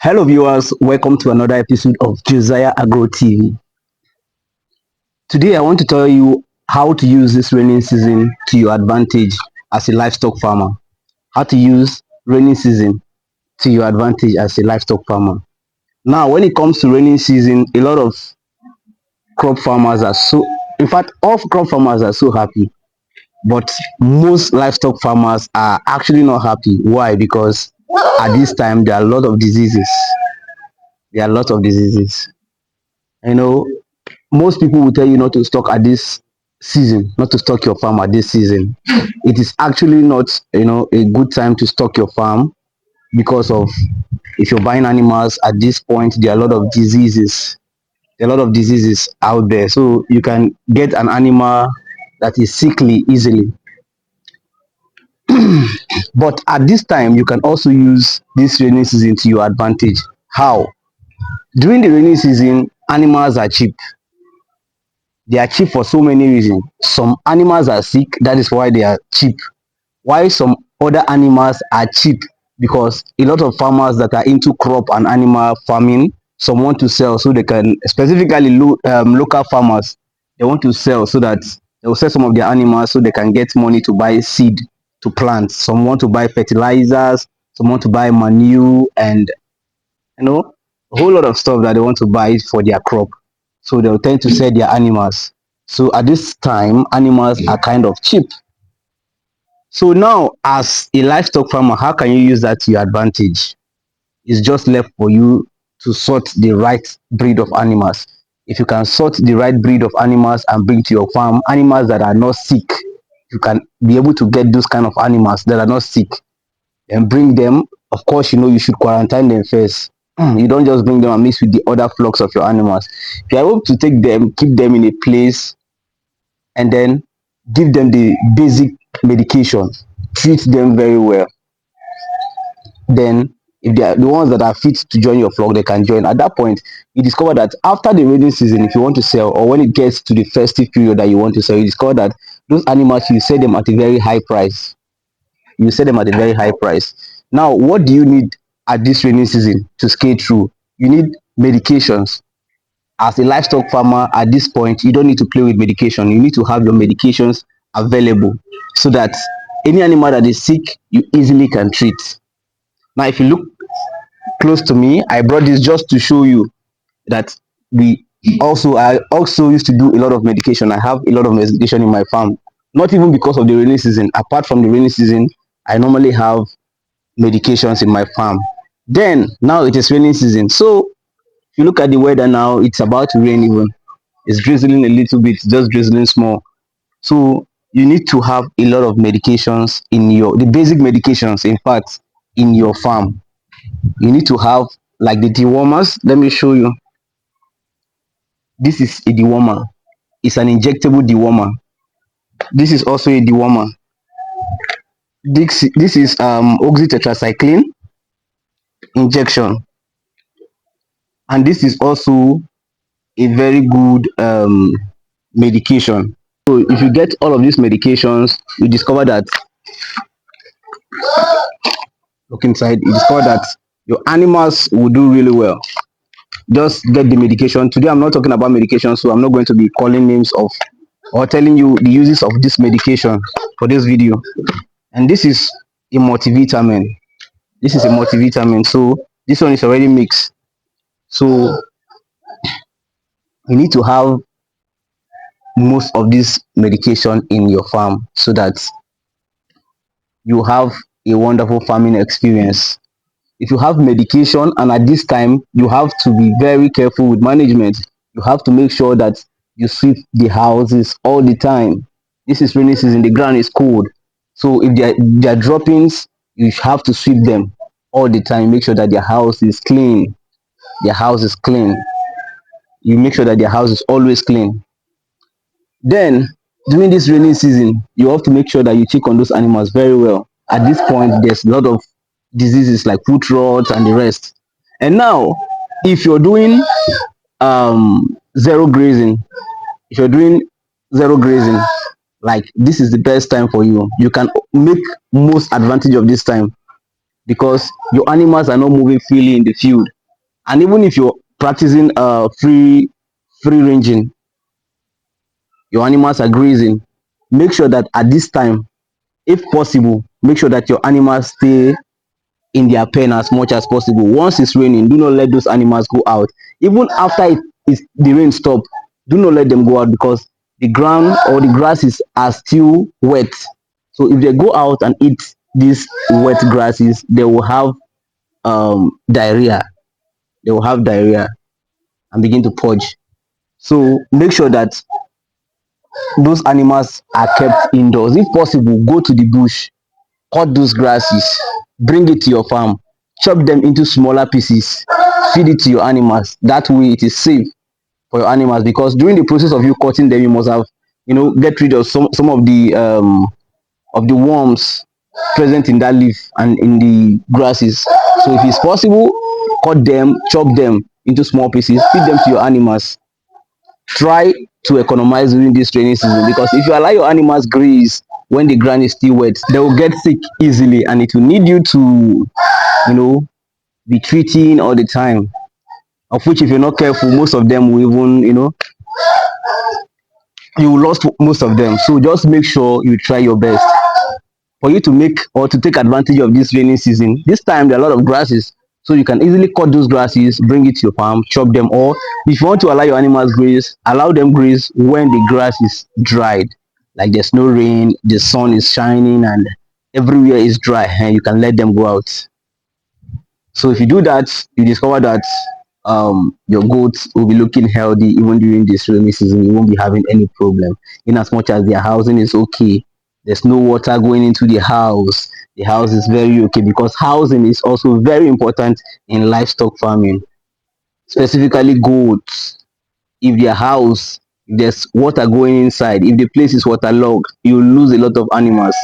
Hello viewers, welcome to another episode of Josiah Agro TV. Today I want to tell you how to use this rainy season to your advantage as a livestock farmer. How to use rainy season to your advantage as a livestock farmer. Now when it comes to rainy season, a lot of crop farmers are in fact all crop farmers are so happy, but most livestock farmers are actually not happy. Why? Because at this time there are a lot of diseases. There are a lot of diseases. You know, most people will tell you not to stock at this season, not to stock your farm at this season. It is actually not, a good time to stock your farm because of, if you're buying animals at this point, there are a lot of diseases. There are a lot of diseases out there. So you can get an animal that is sickly easily. But at this time, you can also use this rainy season to your advantage. How? During the rainy season, animals are cheap. They are cheap for so many reasons. Some animals are sick, that is why they are cheap. Why some other animals are cheap? Because a lot of farmers that are into crop and animal farming, some want to sell so they can, specifically local farmers, they want to sell so that they will sell some of their animals so they can get money to buy seed to plant. Some want to buy fertilizers, some want to buy manure, and a whole lot of stuff that they want to buy for their crop. So they'll tend to sell their animals. So at this time, animals are kind of cheap. So now, as a livestock farmer, how can you use that to your advantage? It's just left for you to sort the right breed of animals. If you can sort the right breed of animals and bring to your farm animals that are not sick, you can be able to get those kind of animals that are not sick and bring them. Of course, you should quarantine them first. You don't just bring them and mix with the other flocks of your animals. If you're able to take them, keep them in a place, and then give them the basic medication, treat them very well, then if they are the ones that are fit to join your flock, they can join. At that point, you discover that after the rainy season, if you want to sell, or when it gets to the festive period that you want to sell, you discover that those animals, you sell them at a very high price. You sell them at a very high price. Now, what do you need at this rainy season to skate through? You need medications. As a livestock farmer, at this point, you don't need to play with medication. You need to have your medications available so that any animal that is sick, you easily can treat. Now, if you look close to me, I brought this just to show you that I also used to do a lot of medication. I have a lot of medication in my farm, not even because of the rainy season. Apart from the rainy season, I normally have medications in my farm. Then now it is raining season, so if you look at the weather now, it's about to rain. Even it's drizzling a little bit, just drizzling small. So you need to have a lot of medications in the basic medications, in fact, in your farm. You need to have, like, the dewormers. Let me show you. This is a dewormer. It's an injectable dewormer. This is also a dewormer. This is oxytetracycline injection, and this is also a very good medication. So if you get all of these medications, you discover that, look inside, you discover that your animals will do really well. Just get the medication. Today I'm not talking about medication, so I'm not going to be calling names of or telling you the uses of this medication for this video. And this is a multivitamin. This is a multivitamin. So this one is already mixed. So you need to have most of this medication in your farm so that you have a wonderful farming experience. If you have medication, and at this time you have to be very careful with management, you have to make sure that you sweep the houses all the time. This is rainy season, the ground is cold, so if there are droppings, you have to sweep them all the time. Make sure that their house is clean. Their house is clean. You make sure that their house is always clean. Then during this rainy season, you have to make sure that you check on those animals very well. At this point, there's a lot of diseases like foot rot and the rest. And now, if you're doing zero grazing, if you're doing zero grazing, like, this is the best time for you. You can make most advantage of this time because your animals are not moving freely in the field. And even if you're practicing free ranging, your animals are grazing, make sure that at this time, if possible, make sure that your animals stay in their pen as much as possible. Once it's raining, do not let those animals go out. Even after the rain stop, do not let them go out, because the ground or the grasses are still wet. So if they go out and eat these wet grasses, they will have diarrhea. They will have diarrhea and begin to purge. So make sure that those animals are kept indoors. If possible, go to the bush, cut those grasses, bring it to your farm, chop them into smaller pieces, feed it to your animals. That way it is safe for your animals, because during the process of you cutting them, you must have, get rid of some of the worms present in that leaf and in the grasses. So if it's possible, cut them, chop them into small pieces, feed them to your animals. Try to economize during this rainy season, because if you allow your animals graze when the ground is still wet, they will get sick easily, and it will need you to, you know be treating all the time, of which, if you're not careful, most of them will even, you will lost most of them. So just make sure you try your best for you to make or to take advantage of this rainy season. This time there are a lot of grasses, so you can easily cut those grasses, bring it to your farm, chop them, or if you want to allow your animals graze, allow them graze when the grass is dried, like there's no rain, the sun is shining, and everywhere is dry, and you can let them go out. So if you do that, you discover that your goats will be looking healthy even during this rainy season. You won't be having any problem. In as much as their housing is okay, there's no water going into the house. The house is very okay, because housing is also very important in livestock farming, specifically goats. If their house, if there's water going inside, if the place is waterlogged, you lose a lot of animals.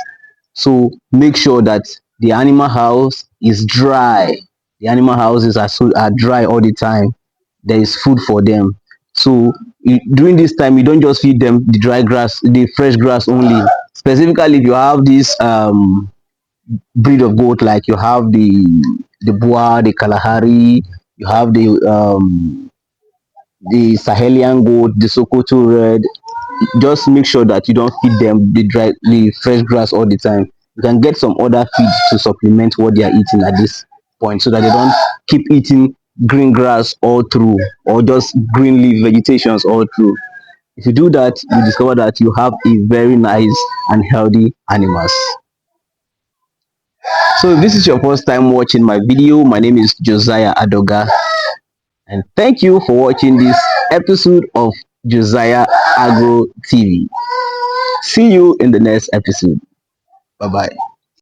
So make sure that the animal house is dry. The animal houses are dry all the time. There is food for them. So during this time, you don't just feed them the dry grass, the fresh grass only. Specifically, if you have this breed of goat, like you have the Boer, the Kalahari, you have the Sahelian goat, the Sokoto red, just make sure that you don't feed them the fresh grass all the time. You can get some other feed to supplement what they are eating at this point, so that they don't keep eating green grass all through, or just green leaf vegetations all through. If you do that, you discover that you have a very nice and healthy animals. So if this is your first time watching my video, my name is Josiah Adoga, and thank you for watching this episode of Josiah Agro TV. See you in the next episode. Bye bye.